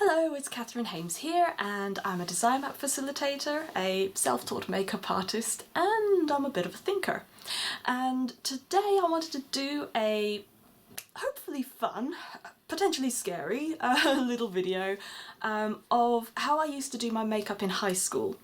Hello, it's Catherine Hames here, and I'm a design map facilitator, a self-taught makeup artist, and I'm a bit of a thinker. And today I wanted to do a hopefully fun, potentially scary little video of how I used to do my makeup in high school.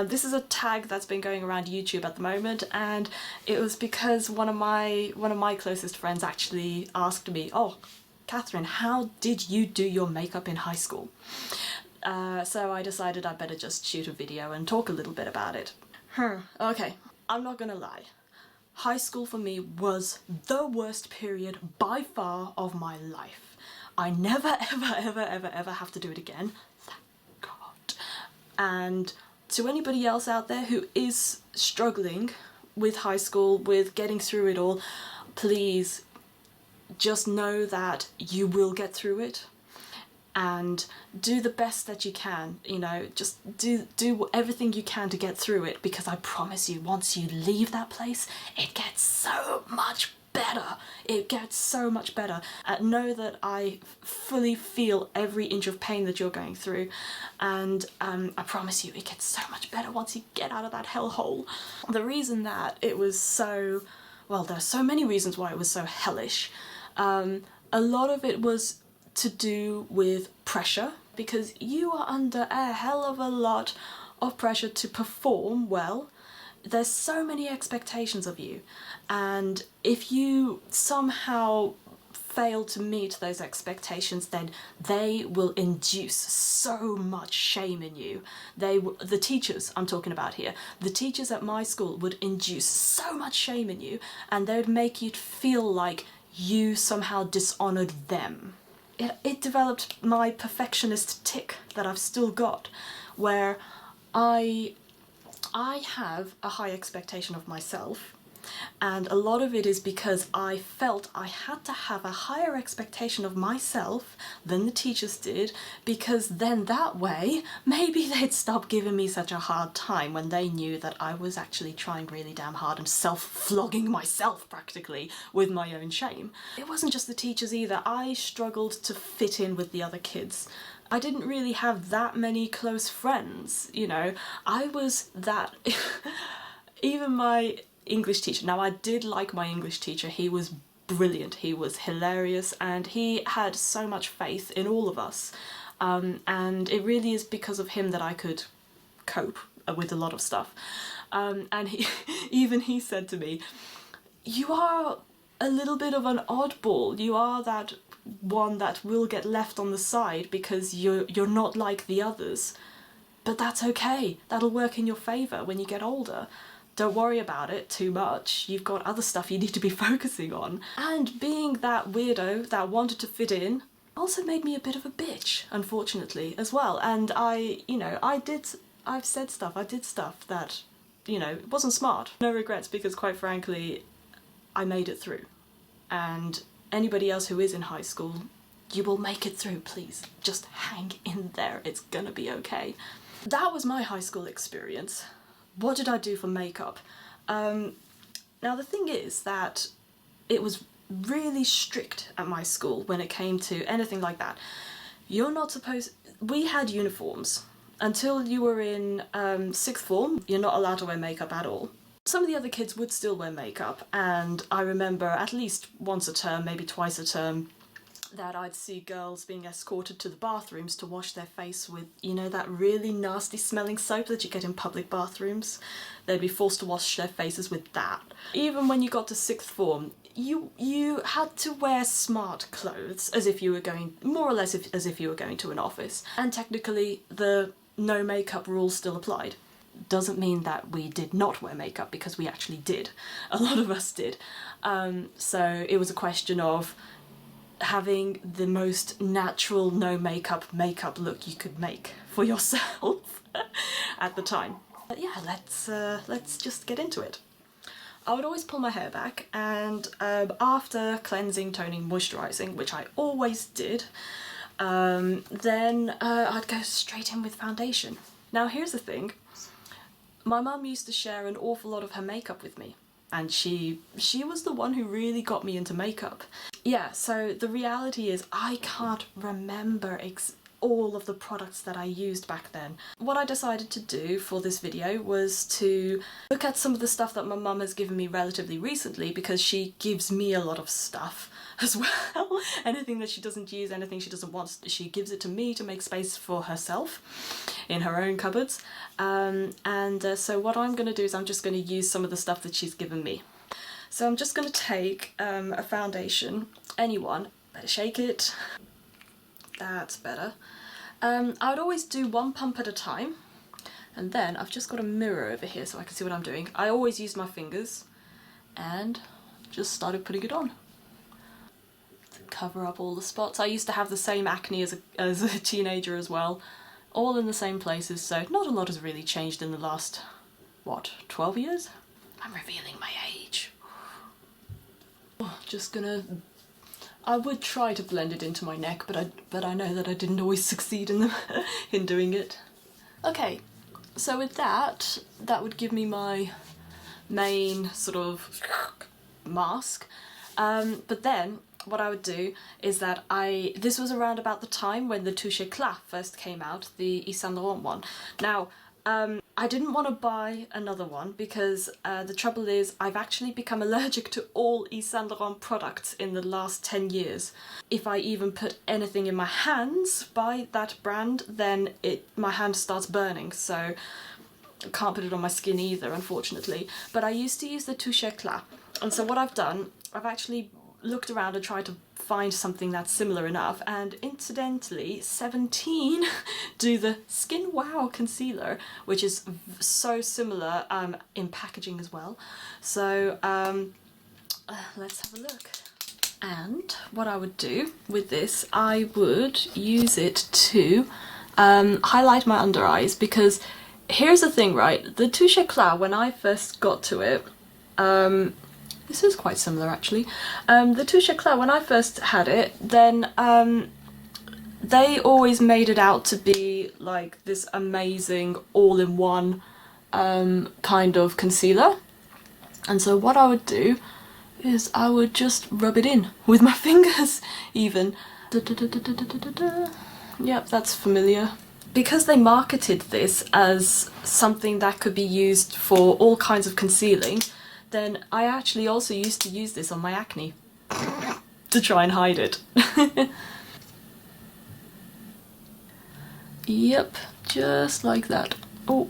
This is a tag that's been going around YouTube at the moment, and it was because one of my closest friends actually asked me, "Oh, Catherine, how did you do your makeup in high school?" So I decided I'd better just shoot a video and talk a little bit about it. Okay, I'm not gonna lie. High school for me was the worst period by far of my life. I never ever have to do it again, thank God. And to anybody else out there who is struggling with high school, with getting through it all, please just know that you will get through it, and do the best that you can, you know, just do everything you can to get through it, because I promise you, once you leave that place, it gets so much better. It gets so much better. Know that I fully feel every inch of pain that you're going through, and I promise you, it gets so much better once you get out of that hellhole. The reason that it was so, well, there's so many reasons why it was so hellish. A lot of it was to do with pressure, because you are under a hell of a lot of pressure to perform well. There's so many expectations of you, and if you somehow fail to meet those expectations, then they will induce so much shame in you. The teachers I'm talking about here, the teachers at my school would induce so much shame in you, and they would make you feel like you somehow dishonored them. It developed my perfectionist tick that I've still got, where I have a high expectation of myself, and a lot of it is because I felt I had to have a higher expectation of myself than the teachers did, because then that way maybe they'd stop giving me such a hard time when they knew that I was actually trying really damn hard and self-flogging myself practically with my own shame. It wasn't just the teachers either. I struggled to fit in with the other kids. I didn't really have that many close friends, you know. I was that... Even my English teacher, now I did like my English teacher, he was brilliant, he was hilarious, and he had so much faith in all of us, and it really is because of him that I could cope with a lot of stuff. And he said to me, "You are a little bit of an oddball, you are that one that will get left on the side because you're not like the others, but that's okay, that'll work in your favour when you get older. Don't worry about it too much, you've got other stuff you need to be focusing on." And being that weirdo that wanted to fit in also made me a bit of a bitch, unfortunately, as well. And I did stuff that, you know, wasn't smart. No regrets, because quite frankly, I made it through. And anybody else who is in high school, you will make it through, please. Just hang in there, it's gonna be okay. That was my high school experience. What did I do for makeup? Now the thing is that it was really strict at my school when it came to anything like that. You're not supposed... We had uniforms. Until you were in sixth form, you're not allowed to wear makeup at all. Some of the other kids would still wear makeup, and I remember at least once a term, maybe twice a term, that I'd see girls being escorted to the bathrooms to wash their face with, you know, that really nasty smelling soap that you get in public bathrooms. They'd be forced to wash their faces with that. Even when you got to sixth form, you had to wear smart clothes, as if you were going, more or less as if you were going to an office. And technically the no makeup rule still applied. Doesn't mean that we did not wear makeup, because we actually did. A lot of us did. So it was a question of having the most natural no makeup look you could make for yourself at the time. But yeah, let's just get into it. I would always pull my hair back, and after cleansing, toning, moisturising, which I always did, then I'd go straight in with foundation. Now here's the thing, my mum used to share an awful lot of her makeup with me, and she was the one who really got me into makeup. Yeah, so the reality is I can't remember all of the products that I used back then. What I decided to do for this video was to look at some of the stuff that my mum has given me relatively recently, because she gives me a lot of stuff as well. Anything that she doesn't use, anything she doesn't want, she gives it to me to make space for herself in her own cupboards. So what I'm going to do is I'm just going to use some of the stuff that she's given me. So I'm just going to take a foundation, any one. Better shake it. That's better. I would always do one pump at a time, and then I've just got a mirror over here so I can see what I'm doing. I always use my fingers and just started putting it on to cover up all the spots. I used to have the same acne as a teenager as well, all in the same places, so not a lot has really changed in the last, what, 12 years? I'm revealing my age. Just gonna... I would try to blend it into my neck, but I know that I didn't always succeed in doing it. Okay, so with that would give me my main sort of mask. But then what I would do is that this was around about the time when the Touche Éclat first came out, the Yves Saint Laurent one. Now, I didn't want to buy another one because the trouble is I've actually become allergic to all Yves Saint Laurent products in the last 10 years. If I even put anything in my hands by that brand, then my hand starts burning, so I can't put it on my skin either, unfortunately. But I used to use the Touche Éclat, and so what I've done, I've actually looked around and tried to find something that's similar enough, and incidentally 17 do the Skin Wow concealer, which is so similar in packaging as well. So let's have a look. And what I would do with this, I would use it to highlight my under eyes, because here's the thing, right, the Touche Éclat, when I first got to it, this is quite similar actually. The Touche Éclat, when I first had it, then they always made it out to be like this amazing all-in-one kind of concealer. And so what I would do is I would just rub it in with my fingers even. Yep, that's familiar. Because they marketed this as something that could be used for all kinds of concealing, then I actually also used to use this on my acne to try and hide it. Yep, just like that. Oh,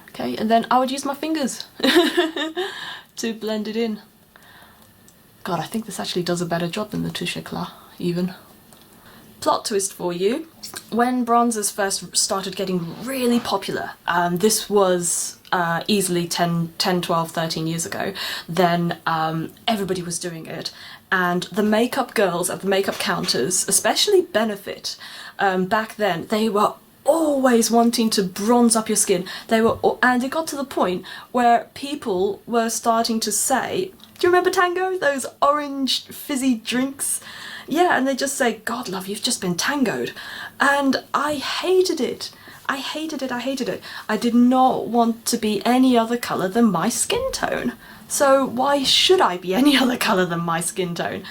okay, and then I would use my fingers to blend it in. God, I think this actually does a better job than the Touche Éclat, even. Plot twist for you. When bronzers first started getting really popular, this was easily 10, 12, 13 years ago, then everybody was doing it. And the makeup girls at the makeup counters, especially Benefit, back then, they were always wanting to bronze up your skin. And it got to the point where people were starting to say, do you remember Tango? Those orange fizzy drinks? Yeah, and they just say, God love, you've just been tangoed. And I hated it. I hated it, I hated it. I did not want to be any other colour than my skin tone. So why should I be any other colour than my skin tone?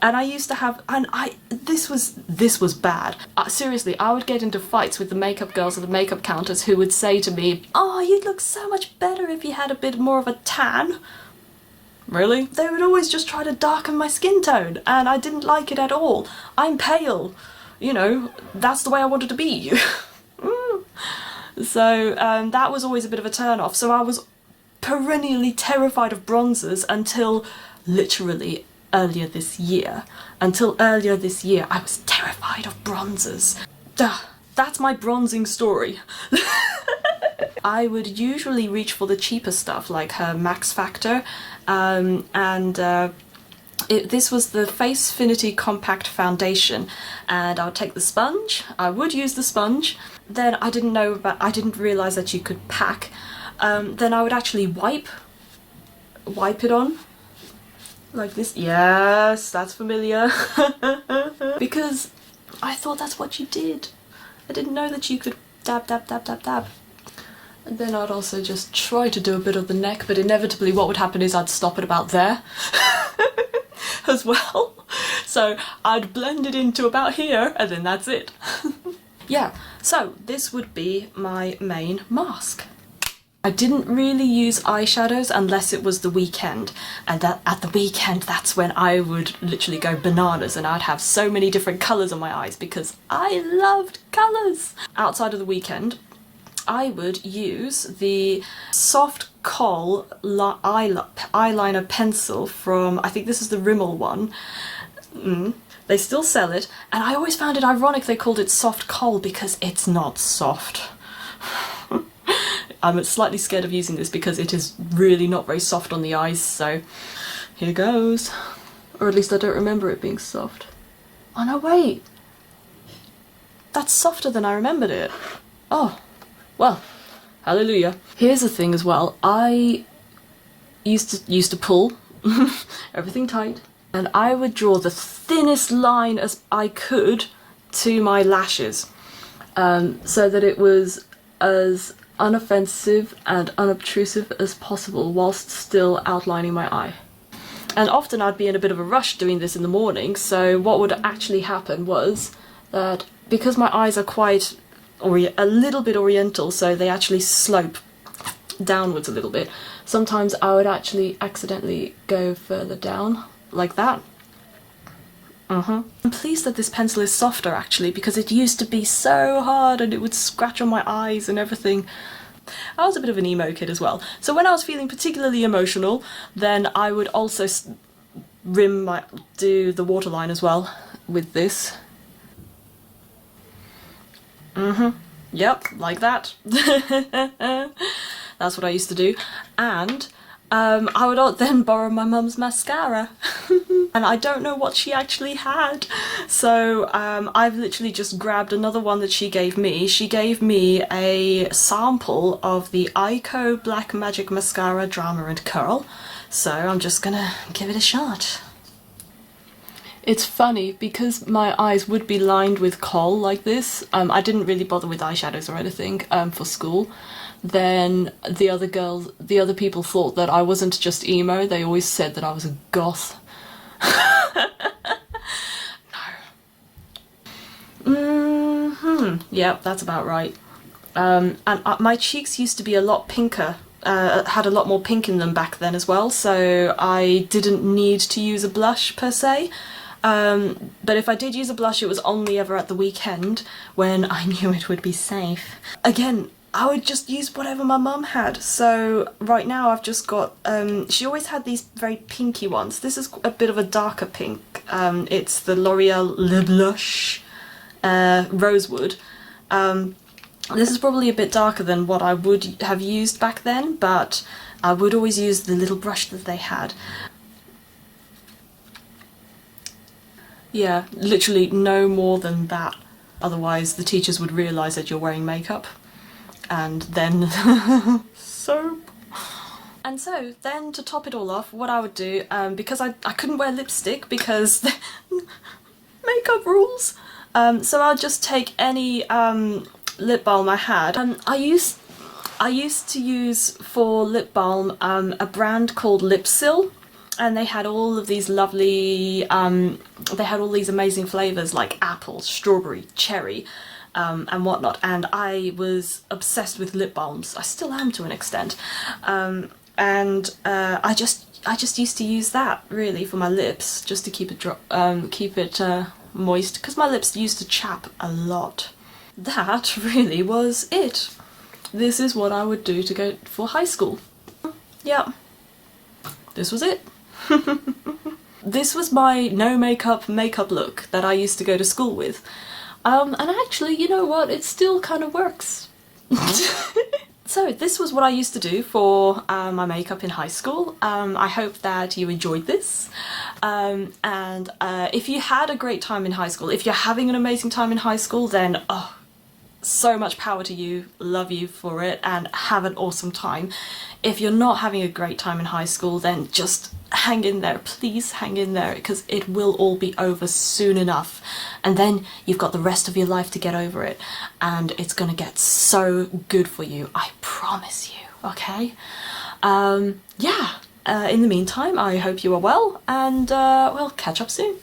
And I used to have, this was bad. Seriously, I would get into fights with the makeup girls at the makeup counters who would say to me, oh, you'd look so much better if you had a bit more of a tan. Really? They would always just try to darken my skin tone, and I didn't like it at all. I'm pale. You know, that's the way I wanted to be. So that was always a bit of a turn-off. So I was perennially terrified of bronzers until literally earlier this year. Until earlier this year, I was terrified of bronzers. Duh, that's my bronzing story. I would usually reach for the cheaper stuff, like her Max Factor, this was the Facefinity Compact Foundation, and I would take the sponge. I would use the sponge. Then I didn't realise that you could pack. Then I would actually wipe it on like this. Yes, that's familiar. Because I thought that's what you did. I didn't know that you could dab, dab, dab, dab, dab. And then I'd also just try to do a bit of the neck, but inevitably what would happen is I'd stop at about there as well. So I'd blend it into about here and then that's it. Yeah, so this would be my main mask. I didn't really use eyeshadows unless it was the weekend, and that at the weekend that's when I would literally go bananas and I'd have so many different colours on my eyes because I loved colours. Outside of the weekend I would use the soft kohl eyeliner pencil from, I think this is the Rimmel one. They still sell it, and I always found it ironic they called it soft kohl because it's not soft. I'm slightly scared of using this because it is really not very soft on the eyes, so here goes. Or at least I don't remember it being soft. Oh no, wait! That's softer than I remembered it. Oh, well, hallelujah. Here's the thing as well, I used to pull everything tight, and I would draw the thinnest line as I could to my lashes, so that it was as unoffensive and unobtrusive as possible whilst still outlining my eye. And often I'd be in a bit of a rush doing this in the morning, so what would actually happen was that because my eyes are quite a little bit oriental, so they actually slope downwards a little bit, sometimes I would actually accidentally go further down like that. I'm pleased that this pencil is softer actually, because it used to be so hard and it would scratch on my eyes and everything. I was a bit of an emo kid as well, so when I was feeling particularly emotional, then I would also do the waterline as well with this. Yep, like that. That's what I used to do. And I would then borrow my mum's mascara. And I don't know what she actually had. So I've literally just grabbed another one that she gave me. She gave me a sample of the Ico Black Magic Mascara Drama and Curl. So I'm just gonna give it a shot. It's funny because my eyes would be lined with kohl like this. I didn't really bother with eyeshadows or anything for school. Then the other people thought that I wasn't just emo, they always said that I was a goth. No. Yep, that's about right. And my cheeks used to be a lot pinker, had a lot more pink in them back then as well, so I didn't need to use a blush per se. But if I did use a blush, it was only ever at the weekend when I knew it would be safe. Again, I would just use whatever my mum had. So right now I've just got, she always had these very pinky ones. This is a bit of a darker pink. It's the L'Oreal Le Blush Rosewood. This is probably a bit darker than what I would have used back then, but I would always use the little brush that they had. Yeah, literally no more than that. Otherwise the teachers would realise that you're wearing makeup. And then soap. And so then to top it all off, what I would do, because I couldn't wear lipstick because makeup rules, so I'll just take any lip balm I had. I used to use for lip balm a brand called Lipsil, and they had all of these lovely, they had all these amazing flavours like apple, strawberry, cherry, and whatnot, and I was obsessed with lip balms. I still am to an extent, and I just used to use that really for my lips, just to keep it moist, because my lips used to chap a lot. That really was it. This is what I would do to go for high school. Yeah, this was it. This was my no makeup look that I used to go to school with. And actually, you know what, it still kind of works. So this was what I used to do for my makeup in high school. I hope that you enjoyed this. And if you had a great time in high school, if you're having an amazing time in high school, then oh, so much power to you, love you for it, and have an awesome time. If you're not having a great time in high school, then just hang in there, please hang in there, because it will all be over soon enough, and then you've got the rest of your life to get over it, and it's gonna get so good for you, I promise you, okay? Yeah, in the meantime, I hope you are well, and we'll catch up soon.